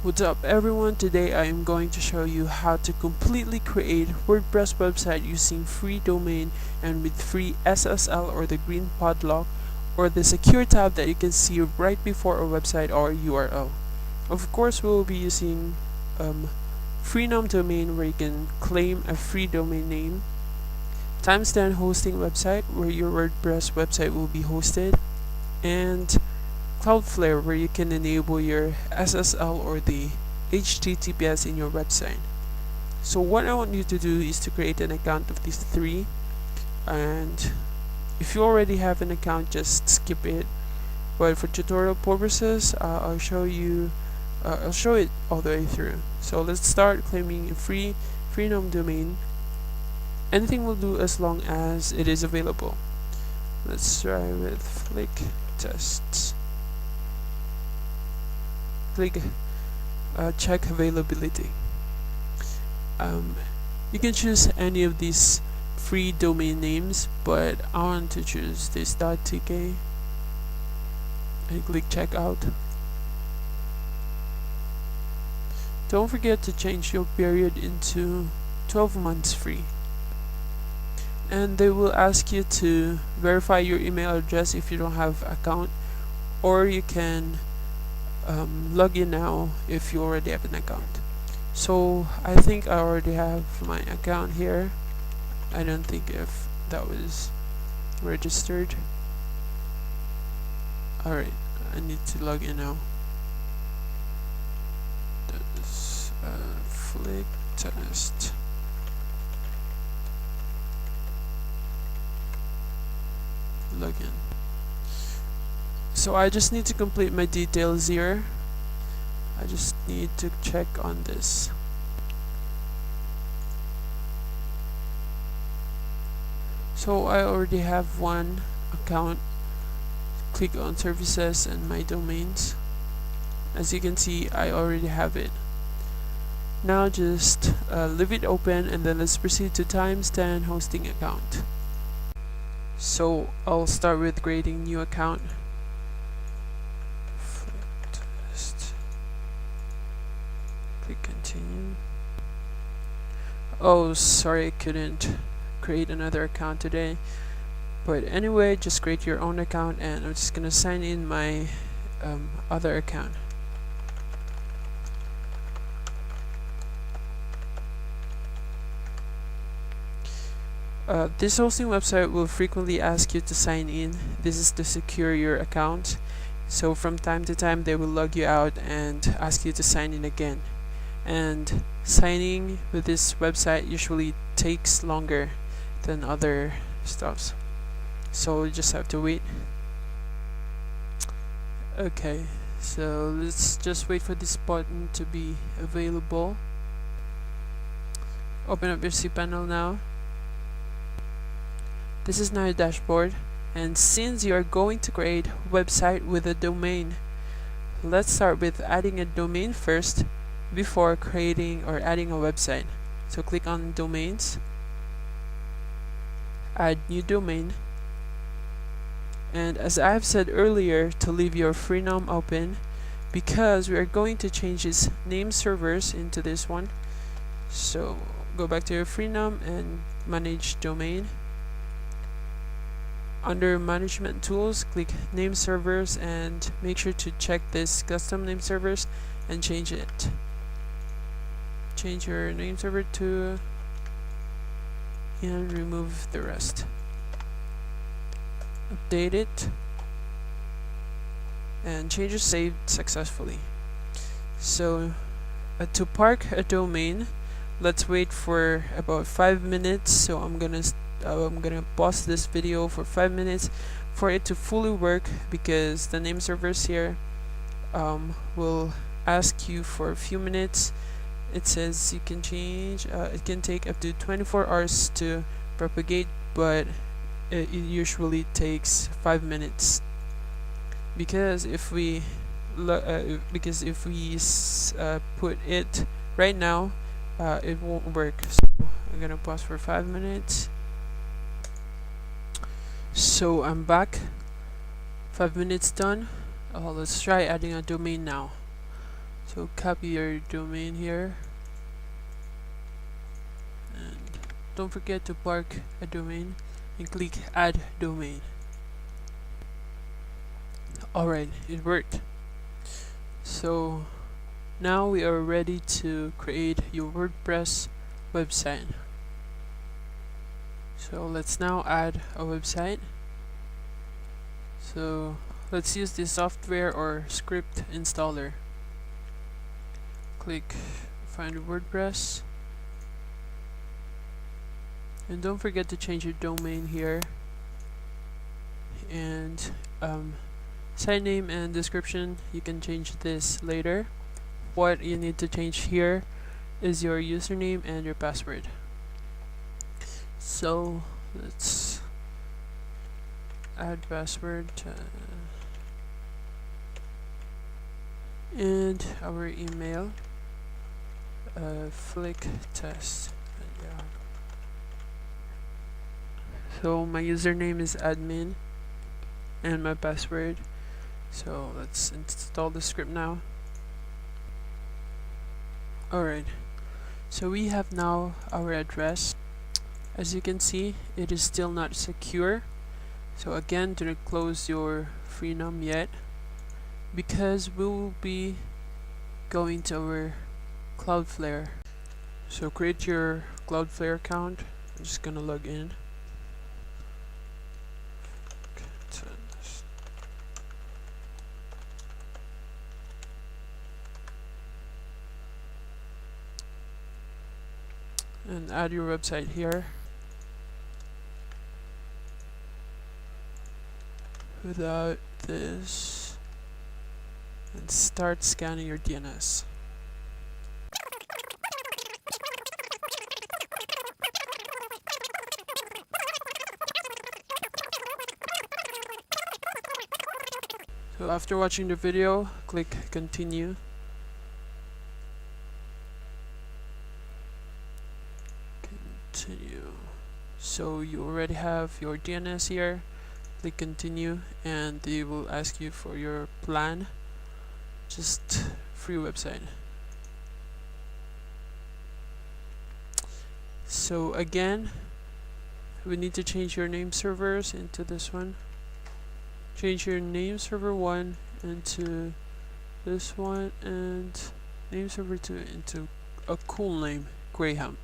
What's up everyone, today I am going to show you how to completely create WordPress website using free domain and with free SSL or the green padlock or the secure tab that you can see right before a website or URL. Of course we will be using free domain where you can claim a free domain name, timestamp hosting website where your WordPress website will be hosted, and Cloudflare where you can enable your SSL or the HTTPS in your website. So what I want you to do is to create an account of these three, and if you already have an account, just skip it. But for tutorial purposes, I'll show it all the way through. So let's start claiming a free domain. Anything will do as long as it is available. Let's try with flick tests. Click check availability. You can choose any of these free domain names, but I want to choose this .tk and click checkout. Don't forget to change your period into 12 months free. And they will ask you to verify your email address if you don't have an account, or you can log in now if you already have an account. So I think I already have my account here. I don't think if that was registered. Alright, I need to log in now. That's flick test. Login. So I just need to complete my details here. I just need to check on this. So I already have one account. Click on services and my domains. As you can see, I already have it. Now just leave it open, and then let's proceed to timestamp hosting account. So I'll start with creating new account. Click continue. Oh, sorry, I couldn't create another account today. But anyway, just create your own account, and I'm just gonna sign in my other account. This hosting website will frequently ask you to sign in. This is to secure your account. So from time to time they will log you out and ask you to sign in again. And signing with this website usually takes longer than other stuffs. So you just have to wait. Okay, so let's just wait for this button to be available. Open up your cPanel now. This is now your dashboard, and since you are going to create a website with a domain, let's start with adding a domain first before creating or adding a website. So click on domains, add new domain, and as I have said earlier, to leave your freenom open because we are going to change this nameservers into this one. So go back to your freenom and manage domain. Under management tools, click nameservers and make sure to check this custom nameservers and change it. Change your nameserver to and remove the rest. Update it and changes saved successfully. So to park a domain, let's wait for about 5 minutes. So I'm gonna pause this video for 5 minutes for it to fully work, because the nameservers here will ask you for a few minutes. It says you can change, it can take up to 24 hours to propagate, but it usually takes 5 minutes, because if we put it right now, it won't work. So I'm gonna pause for 5 minutes. So I'm back. 5 minutes done. Let's try adding a domain now. So copy your domain here, and don't forget to park a domain and click add domain. Alright, it worked. So now we are ready to create your WordPress website. So let's now add a website. So let's use the software or script installer. Click find WordPress, and don't forget to change your domain here, and site name and description, you can change this later. What you need to change here is your username and your password. So let's add password and our email, flick test. Yeah. So my username is admin and my password. So let's install the script now. Alright, so we have now our address. As you can see, it is still not secure. So again, do not close your freenom yet, because we will be going to our Cloudflare. So create your Cloudflare account. I'm just gonna log in. And add your website here. Without this, and start scanning your DNS. So after watching the video, click continue. Continue. So you already have your DNS here. Click continue, and they will ask you for your plan. Just free website. So again, we need to change your name servers into this one. Change your name server 1 into this one, and name server 2 into a cool name, Graham.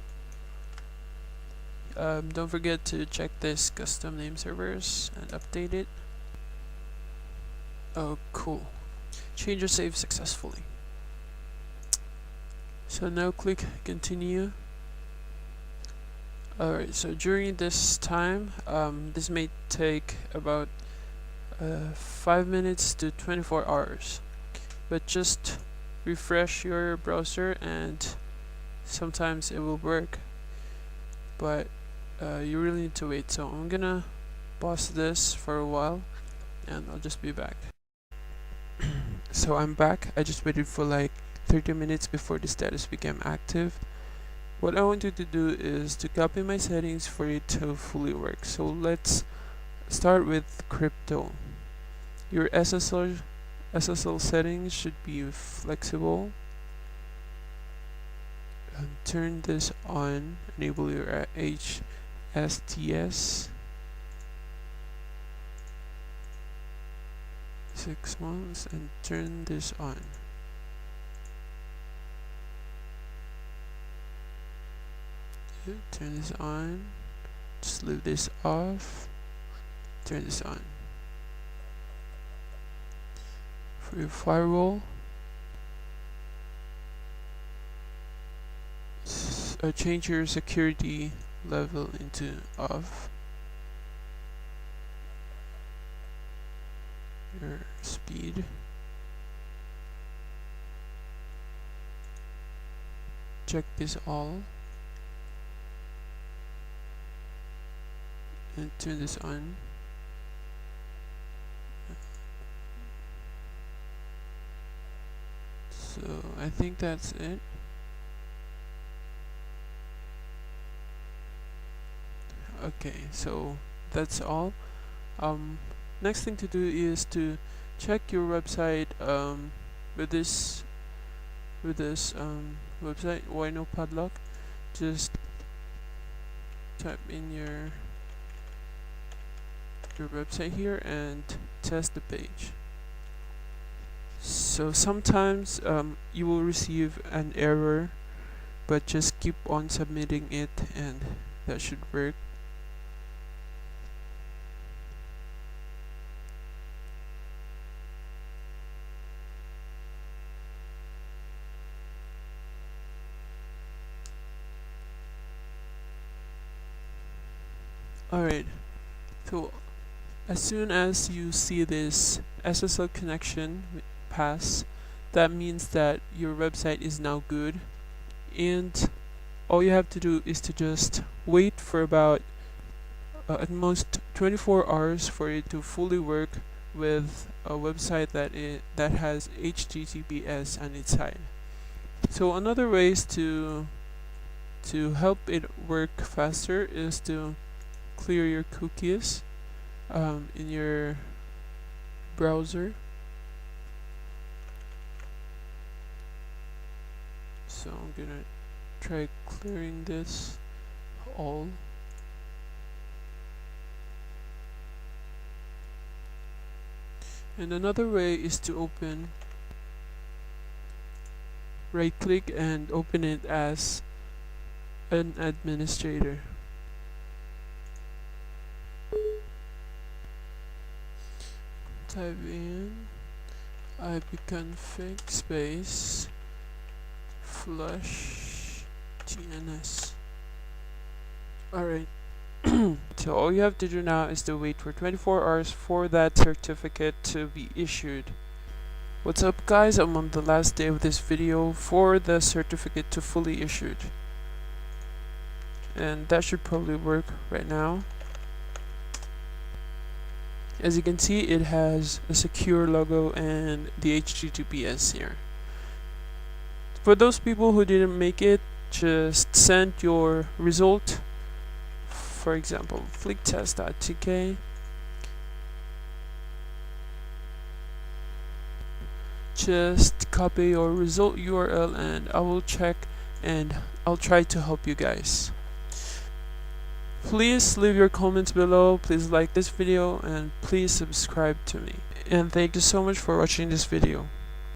Don't forget to check this custom name servers and update it. Oh, cool. Change your save successfully. So now click continue. Alright, so during this time, this may take about 5 minutes to 24 hours. But just refresh your browser and sometimes it will work. But you really need to wait. So I'm gonna pause this for a while and I'll just be back. So I'm back. I just waited for like 30 minutes before the status became active. What I want you to do is to copy my settings for it to fully work. So let's start with crypto. Your SSL settings should be flexible. And turn this on. Enable your HSTS 6 months and turn this on. Turn this on. Just leave this off. Turn this on. For your firewall, change your security level into off. Your speed. Check this all. And turn this on. So I think that's it. Okay, so that's all. Next thing to do is to check your website with this with this website, WhyNoPadlock. Just type in your website here and test the page. So sometimes you will receive an error, but just keep on submitting it and that should work. Alright, so as soon as you see this SSL connection pass, that means that your website is now good, and all you have to do is to just wait for about at most 24 hours for it to fully work with a website that has HTTPS on its side. So another ways to help it work faster is to clear your cookies in your browser. So I'm gonna try clearing this all. And another way is to right click and open it as an administrator. Type in ipconfig space flush DNS. Alright. So all you have to do now is to wait for 24 hours for that certificate to be issued. What's up guys, I'm on the last day of this video for the certificate to fully issued. And that should probably work right now. As you can see, it has a secure logo and the HTTPS here. For those people who didn't make it, just send your result. For example, flicktest.tk. Just copy your result URL and I will check and I'll try to help you guys. Please leave your comments below, please like this video and please subscribe to me. And thank you so much for watching this video.